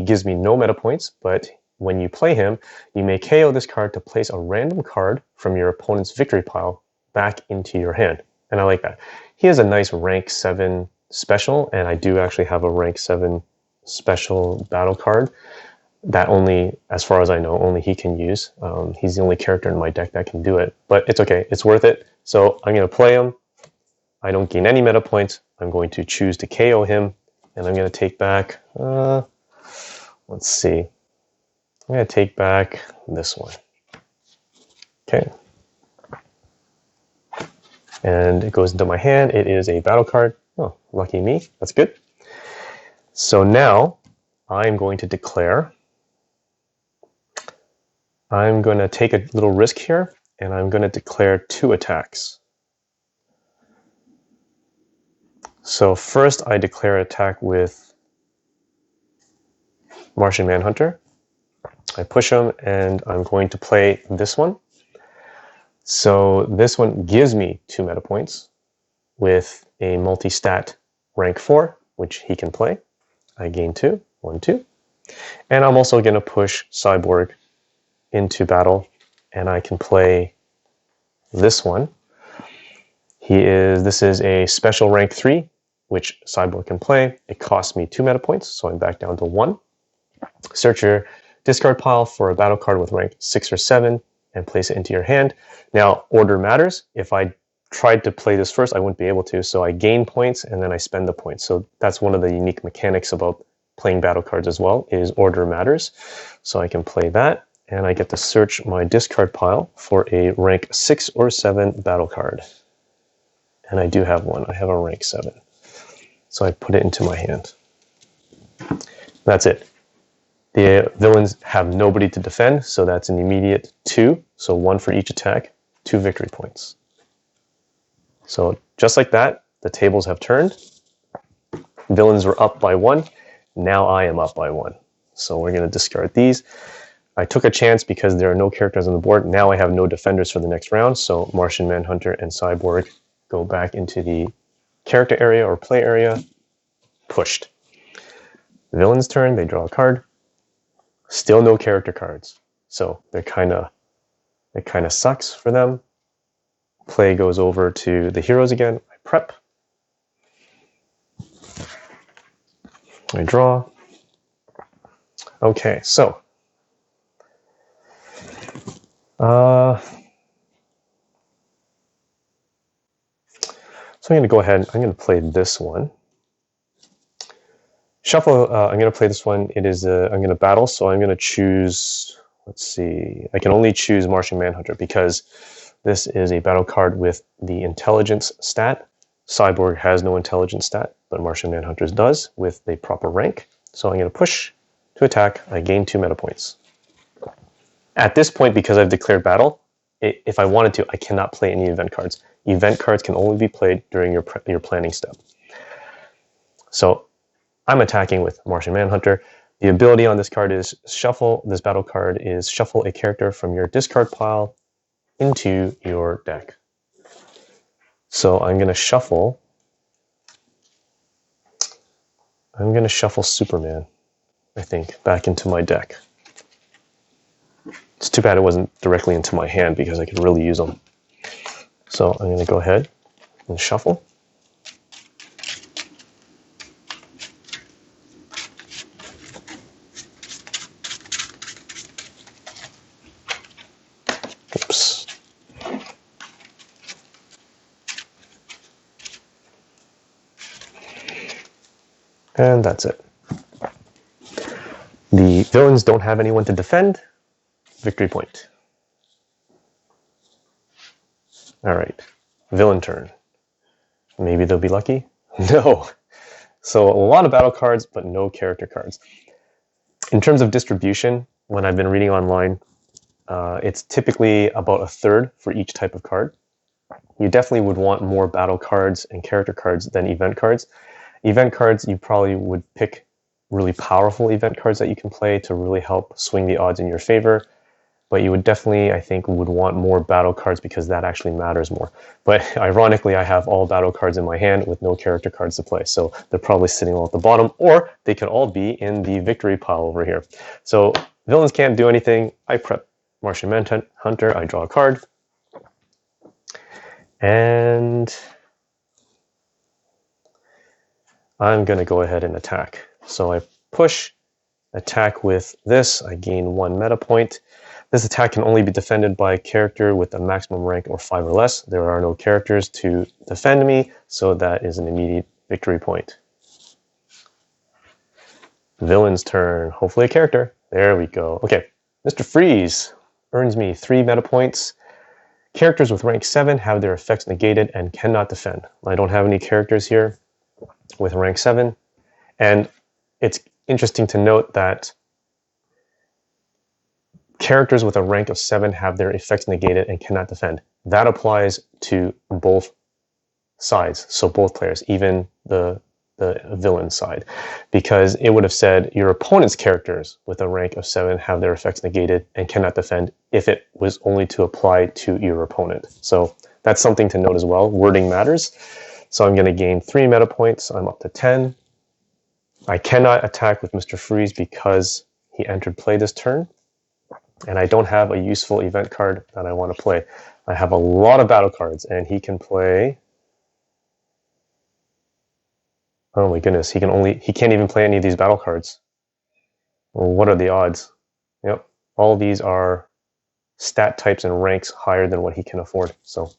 gives me no meta points, but when you play him, you may KO this card to place a random card from your opponent's victory pile back into your hand. And I like that. He has a nice rank 7 special, and I do actually have a rank 7 special battle card that only, as far as I know, only he can use. He's the only character in my deck that can do it, but it's okay. It's worth it. So I'm going to play him. I don't gain any meta points. I'm going to choose to KO him, and I'm going to take back, let's see. I'm going to take back this one. Okay. And it goes into my hand. It is a battle card. Oh, lucky me. That's good. So now I'm going to declare. I'm going to take a little risk here, and I'm going to declare 2 attacks. So first I declare an attack with Martian Manhunter. I push him, and I'm going to play this one. So this one gives me 2 meta points with a multi-stat rank 4, which he can play. I gain 2, 1, 2. And I'm also going to push Cyborg into battle, and I can play this one. This is a special rank 3, which Cyborg can play. It costs me 2 meta points, so I'm back down to 1. Search your discard pile for a battle card with rank 6 or 7 and place it into your hand. Now, order matters. If I tried to play this first, I wouldn't be able to, so I gain points and then I spend the points. So that's one of the unique mechanics about playing battle cards as well, is order matters. So I can play that, and I get to search my discard pile for a rank 6 or 7 battle card. And I do have one. I have a rank 7. So I put it into my hand. That's it. The villains have nobody to defend, so that's an immediate 2. So 1 for each attack, 2 victory points. So just like that, the tables have turned. Villains were up by 1. Now I am up by 1. So we're going to discard these. I took a chance because there are no characters on the board. Now I have no defenders for the next round, so Martian Manhunter and Cyborg go back into the character area or play area. Pushed. The villain's turn, they draw a card. Still no character cards, so it kind of sucks for them. Play goes over to the heroes again. I prep. I draw. Okay, so I'm going to go ahead. I'm going to play this one. Shuffle, I'm going to play this one. It is I'm going to battle, so I'm going to choose, let's see, I can only choose Martian Manhunter because this is a battle card with the intelligence stat. Cyborg has no intelligence stat, but Martian Manhunter's does with the proper rank. So I'm going to push to attack. I gain 2 meta points. At this point, because I've declared battle, if I wanted to, I cannot play any event cards. Event cards can only be played during your planning step. So I'm attacking with Martian Manhunter. The ability on this card is shuffle. This battle card is shuffle a character from your discard pile into your deck. So I'm going to shuffle. I'm going to shuffle Superman, I think, back into my deck. It's too bad it wasn't directly into my hand because I could really use them. So I'm going to go ahead and shuffle. Oops. And that's it. The villains don't have anyone to defend. Victory point. All right, villain turn. Maybe they'll be lucky? No. So a lot of battle cards, but no character cards. In terms of distribution, when I've been reading online, it's typically about a third for each type of card. You definitely would want more battle cards and character cards than event cards. Event cards, you probably would pick really powerful event cards that you can play to really help swing the odds in your favor. But you would definitely, I think, would want more battle cards because that actually matters more. But ironically, I have all battle cards in my hand with no character cards to play. So they're probably sitting all at the bottom, or they could all be in the victory pile over here. So villains can't do anything. I prep Martian Manhunter. I draw a card. And I'm going to go ahead and attack. So I push, attack with this. I gain 1 meta point. This attack can only be defended by a character with a maximum rank or 5 or less. There are no characters to defend me, so that is an immediate victory point. Villain's turn. Hopefully a character. There we go. Okay, Mr. Freeze earns me 3 meta points. Characters with rank 7 have their effects negated and cannot defend. I don't have any characters here with rank 7. And it's interesting to note that characters with a rank of 7 have their effects negated and cannot defend. That applies to both sides, so both players, even the villain side, because it would have said your opponent's characters with a rank of 7 have their effects negated and cannot defend if it was only to apply to your opponent. So that's something to note as well. Wording matters. So I'm going to gain 3 meta points. I'm up to 10. I cannot attack with Mr. Freeze because he entered play this turn. And I don't have a useful event card that I want to play. I have a lot of battle cards, and he can play. Oh my goodness, he can't even play any of these battle cards. Well, what are the odds? Yep, all these are stat types and ranks higher than what he can afford. So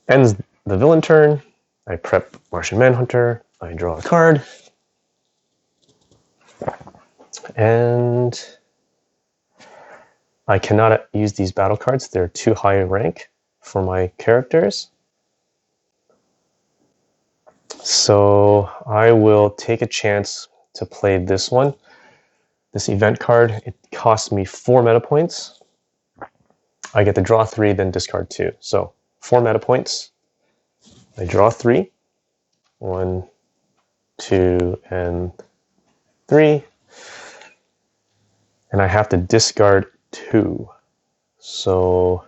ends the villain turn. I prep Martian Manhunter. I draw a card. And I cannot use these battle cards. They're too high in rank for my characters. So I will take a chance to play this one. This event card, it costs me 4 meta points. I get to draw 3, then discard 2. So 4 meta points. I draw 3. 1, 2, and 3. And I have to discard 2. So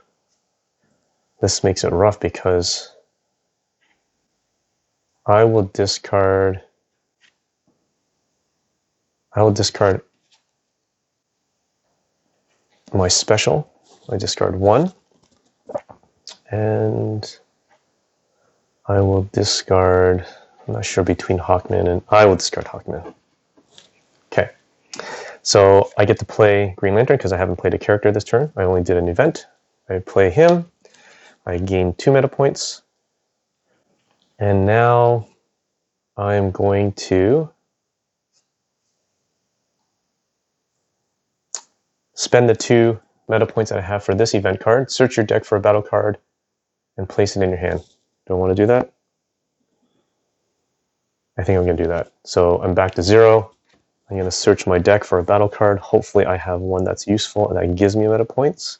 this makes it rough because I will discard my special. I discard 1. And I will discard, I'm not sure between Hawkman and, I will discard Hawkman. Okay. So I get to play Green Lantern because I haven't played a character this turn. I only did an event. I play him. I gain 2 meta points. And now I'm going to spend the 2 meta points that I have for this event card, search your deck for a battle card, and place it in your hand. Do I want to do that? I think I'm going to do that. So I'm back to 0. I'm going to search my deck for a battle card. Hopefully I have one that's useful and that gives me meta points.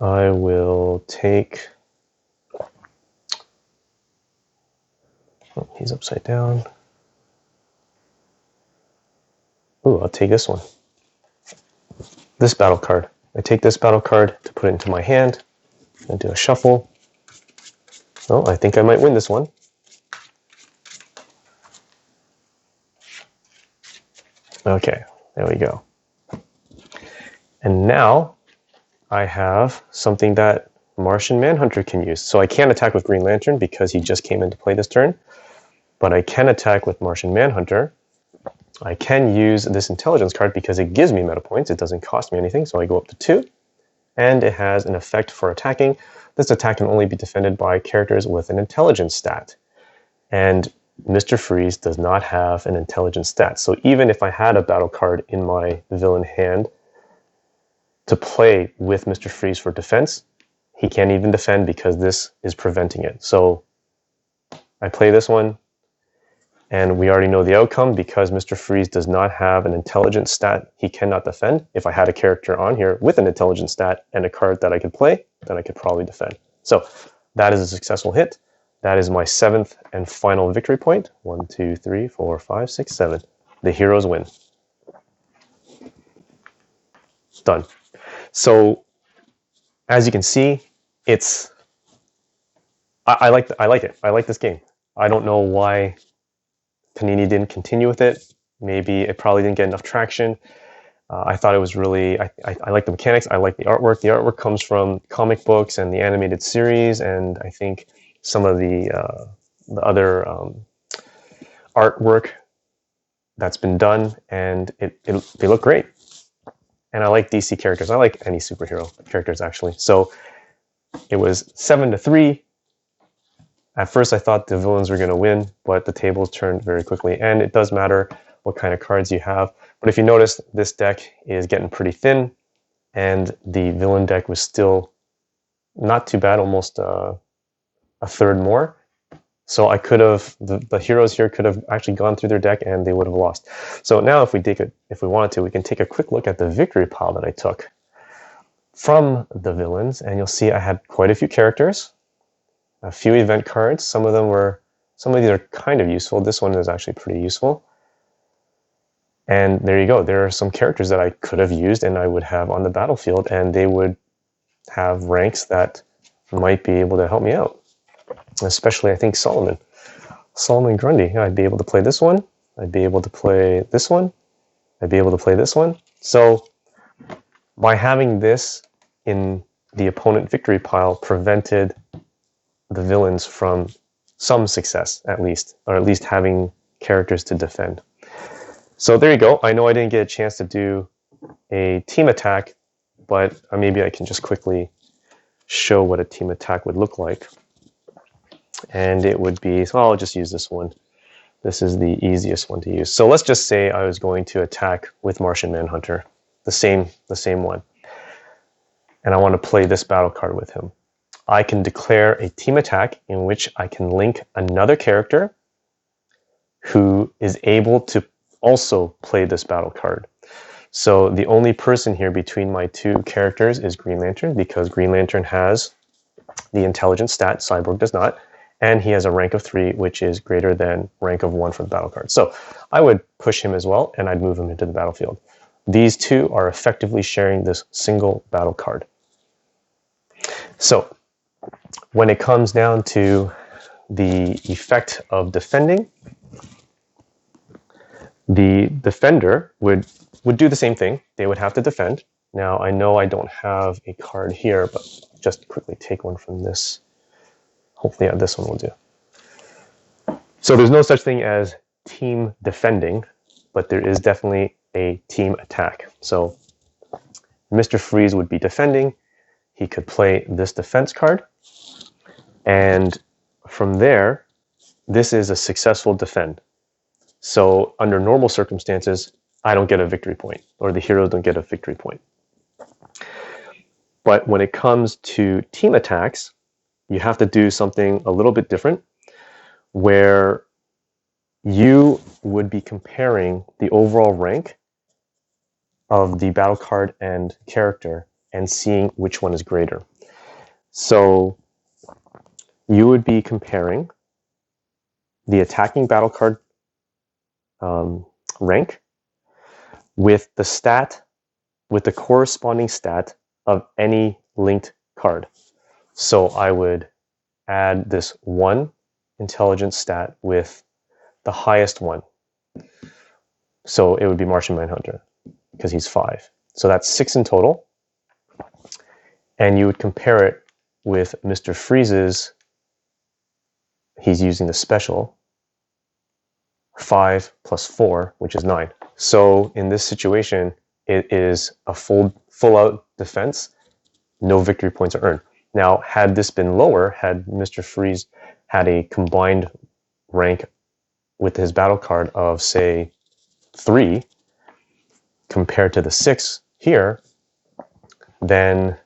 I will take... Oh, he's upside down. Ooh, I'll take this one. This battle card. I take this battle card to put it into my hand and do a shuffle. Oh, I think I might win this one. Okay, there we go. And now I have something that Martian Manhunter can use. So I can't attack with Green Lantern because he just came into play this turn, but I can attack with Martian Manhunter. I can use this intelligence card because it gives me meta points. It doesn't cost me anything, so I go up to 2. And it has an effect for attacking. This attack can only be defended by characters with an intelligence stat. And Mr. Freeze does not have an intelligence stat. So even if I had a battle card in my villain hand to play with Mr. Freeze for defense, he can't even defend because this is preventing it. So I play this one, and we already know the outcome. Because Mr. Freeze does not have an intelligence stat, he cannot defend. If I had a character on here with an intelligence stat and a card that I could play, then I could probably defend. So that is a successful hit. That is my 7th and final victory point. 1, 2, 3, 4, 5, 6, 7. The heroes win. Done. So as you can see, it's I like it. I like this game. I don't know why Panini didn't continue with it. Maybe it probably didn't get enough traction. I thought it was really, I like the mechanics. I like the artwork. The artwork comes from comic books and the animated series, and I think some of the other artwork that's been done, and they look great. And I like DC characters. I like any superhero characters, actually. So it was 7-3. At first, I thought the villains were going to win, but the tables turned very quickly. And it does matter what kind of cards you have. But if you notice, this deck is getting pretty thin, and the villain deck was still not too bad, almost a third more. So I could have, the heroes here could have actually gone through their deck and they would have lost. So now if we wanted to, we can take a quick look at the victory pile that I took from the villains, and you'll see I had quite a few characters, a few event cards. Some of these are kind of useful. This one is actually pretty useful. And there you go. There are some characters that I could have used and I would have on the battlefield, and they would have ranks that might be able to help me out. Especially, I think, Solomon Grundy. I'd be able to play this one. I'd be able to play this one. I'd be able to play this one. So by having this in the opponent victory pile prevented the villains from some success, at least, or at least having characters to defend. So there you go. I know I didn't get a chance to do a team attack, but maybe I can just quickly show what a team attack would look like. And it would be, so I'll just use this one. This is the easiest one to use. So let's just say I was going to attack with Martian Manhunter, the same one. And I want to play this battle card with him. I can declare a team attack in which I can link another character who is able to also play this battle card. So the only person here between my two characters is Green Lantern, because Green Lantern has the intelligence stat, Cyborg does not. And he has a rank of 3, which is greater than rank of 1 for the battle card. So I would push him as well, and I'd move him into the battlefield. These two are effectively sharing this single battle card. So when it comes down to the effect of defending, the defender would do the same thing. They would have to defend. Now, I know I don't have a card here, but just quickly take one from this. Hopefully, this one will do. So there's no such thing as team defending, but there is definitely a team attack. So Mr. Freeze would be defending. He could play this defense card. And from there, this is a successful defend. So under normal circumstances, I don't get a victory point, or the heroes don't get a victory point. But when it comes to team attacks, you have to do something a little bit different, where you would be comparing the overall rank of the battle card and character and seeing which one is greater. So you would be comparing the attacking battle card rank with the corresponding stat of any linked card. So I would add this 1 intelligence stat with the highest one. So it would be Martian Manhunter because he's 5. So that's 6 in total. And you would compare it with Mr. Freeze's, he's using the special, 5 plus 4, which is 9. So in this situation, it is a full-out defense. No victory points are earned. Now, had this been lower, had Mr. Freeze had a combined rank with his battle card of, say, 3, compared to the 6 here, then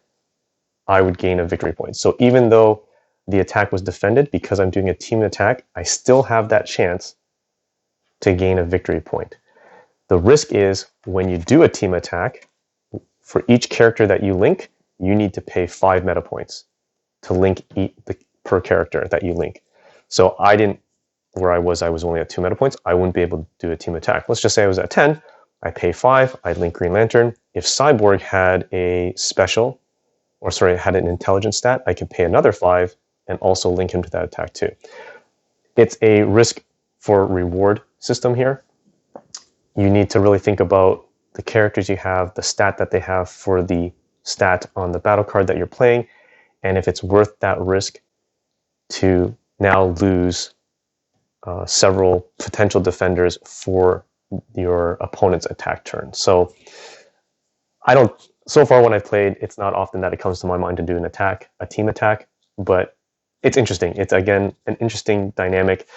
I would gain a victory point. So even though the attack was defended, because I'm doing a team attack, I still have that chance to gain a victory point. The risk is when you do a team attack, for each character that you link, you need to pay 5 meta points to link per character that you link. So I didn't, where I was only at 2 meta points, I wouldn't be able to do a team attack. Let's just say I was at 10, I pay 5, I'd link Green Lantern. If Cyborg had a special, or sorry, had an intelligence stat, I could pay another 5 and also link him to that attack too. It's a risk for reward system here. You need to really think about the characters you have, the stat that they have for the stat on the battle card that you're playing, and if it's worth that risk to now lose several potential defenders for your opponent's attack turn. So so far when I've played, it's not often that it comes to my mind to do a team attack, but it's interesting. It's, again, an interesting dynamic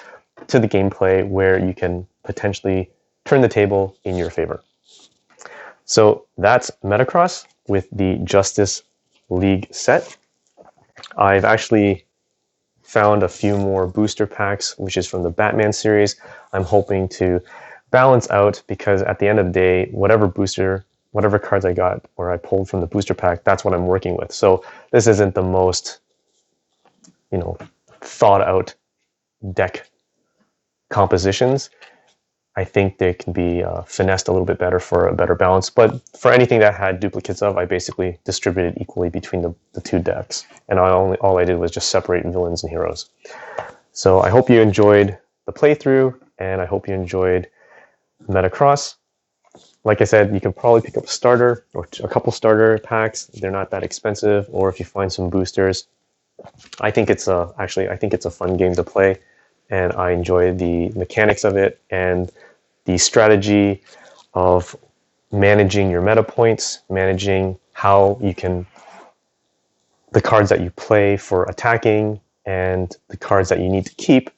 to the gameplay where you can potentially turn the table in your favor. So that's Metacross with the Justice League set. I've actually found a few more booster packs, which is from the Batman series. I'm hoping to balance out, because at the end of the day, whatever cards I got or I pulled from the booster pack, that's what I'm working with. So this isn't the most, thought out deck compositions. I think they can be finessed a little bit better for a better balance. But for anything that had duplicates of, I basically distributed equally between the two decks. And all I did was just separate villains and heroes. So I hope you enjoyed the playthrough, and I hope you enjoyed Metacross. Like I said, you can probably pick up a starter or a couple starter packs. They're not that expensive. Or if you find some boosters, I think it's a fun game to play. And I enjoy the mechanics of it and the strategy of managing your meta points, managing how you can, the cards that you play for attacking and the cards that you need to keep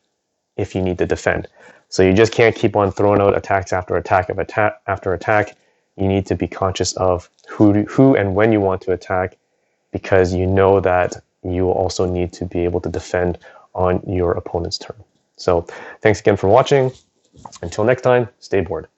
if you need to defend. So you just can't keep on throwing out attacks after attack after attack. You need to be conscious of who and when you want to attack, because you know that you will also need to be able to defend on your opponent's turn. So thanks again for watching. Until next time, stay bored.